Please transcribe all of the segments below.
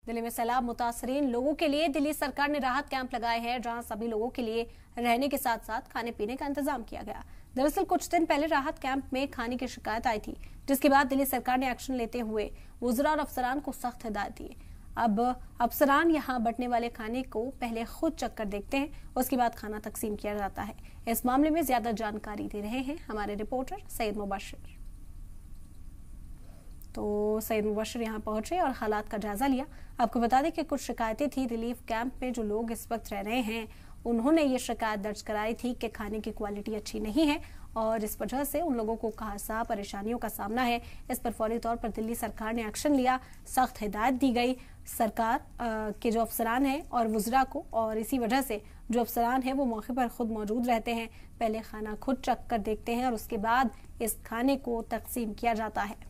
दिल्ली में सैलाब मुतासरीन लोगों के लिए दिल्ली सरकार ने राहत कैंप लगाए हैं, जहां सभी लोगों के लिए रहने के साथ साथ खाने पीने का इंतजाम किया गया। दरअसल कुछ दिन पहले राहत कैंप में खाने की शिकायत आई थी, जिसके बाद दिल्ली सरकार ने एक्शन लेते हुए वुज़रा और अफसरान को सख्त हिदायत दी। अब अफसरान यहां बंटने वाले खाने को पहले खुद चख कर देखते हैं, उसके बाद खाना तकसीम किया जाता है। इस मामले में ज्यादा जानकारी दे रहे हैं हमारे रिपोर्टर सैयद मुबशर। तो सैयद मुबशर यहाँ पहुंचे और हालात का जायजा लिया। आपको बता दें कि कुछ शिकायतें थी रिलीफ कैंप में। जो लोग इस वक्त रह रहे हैं उन्होंने ये शिकायत दर्ज कराई थी कि खाने की क्वालिटी अच्छी नहीं है और इस वजह से उन लोगों को खासा परेशानियों का सामना है। इस पर फौरी तौर पर दिल्ली सरकार ने एक्शन लिया, सख्त हिदायत दी गई सरकार के जो अफसरान हैं और वुज़रा को, और इसी वजह से जो अफसरान हैं वो मौके पर खुद मौजूद रहते हैं, पहले खाना खुद चख कर देखते हैं और उसके बाद इस खाने को तकसीम किया जाता है।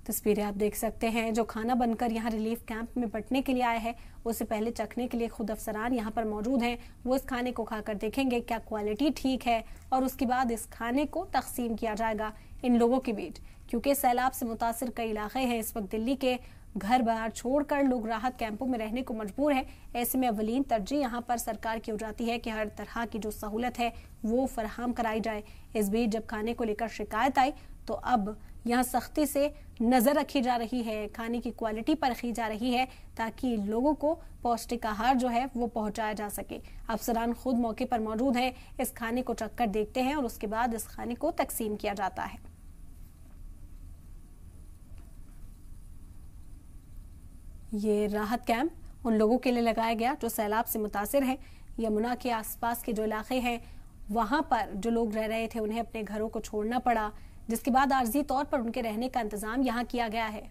तस्वीरें आप देख सकते हैं। जो खाना बनकर यहाँ रिलीफ कैंप में बंटने के लिए आया है, उससे पहले चखने के लिए खुद अफसरान यहाँ पर मौजूद हैं। वो इस खाने को खाकर देखेंगे क्या क्वालिटी ठीक है और उसके बाद इस खाने को तकसीम किया जाएगा इन लोगों के बीच। क्योंकि सैलाब से मुतासिर कई इलाके हैं, इस वक्त दिल्ली के घर बाहर छोड़कर लोग राहत कैंपों में रहने को मजबूर हैं। ऐसे में अवलीन तरजीह यहाँ पर सरकार की हो जाती है कि हर तरह की जो सहूलत है वो फराहम कराई जाए। इस बीच जब खाने को लेकर शिकायत आई तो अब यहाँ सख्ती से नजर रखी जा रही है, खाने की क्वालिटी परखी जा रही है ताकि लोगों को पौष्टिक आहार जो है वो पहुंचाया जा सके। अफसरान खुद मौके पर मौजूद हैं, इस खाने को चख कर देखते हैं और उसके बाद इस खाने को तकसीम किया जाता है। ये राहत कैंप उन लोगों के लिए लगाया गया जो सैलाब से मुतासिर हैं। यमुना के आसपास के जो इलाके हैं वहां पर जो लोग रह रहे थे उन्हें अपने घरों को छोड़ना पड़ा, जिसके बाद आर्जी तौर पर उनके रहने का इंतजाम यहाँ किया गया है।